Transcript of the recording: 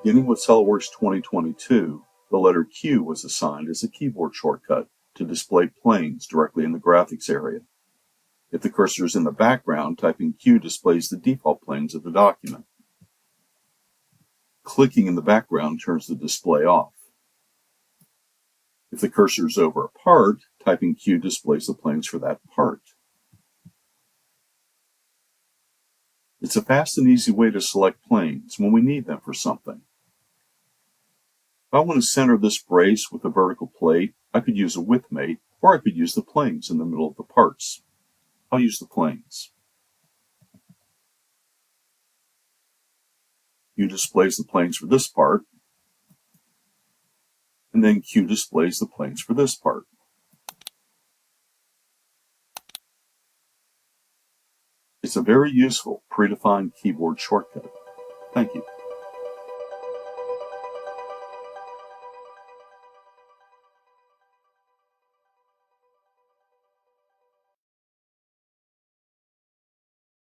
Beginning with SOLIDWORKS 2022, the letter Q was assigned as a keyboard shortcut to display planes directly in the graphics area. If the cursor is in the background, typing Q displays the default planes of the document. Clicking in the background turns the display off. If the cursor is over a part, typing Q displays the planes for that part. It's a fast and easy way to select planes when we need them for something. If I want to center this brace with a vertical plate, I could use a width mate, or I could use the planes in the middle of the parts. I'll use the planes. Q displays the planes for this part, and then Q displays the planes for this part. It's a very useful predefined keyboard shortcut. Thank you.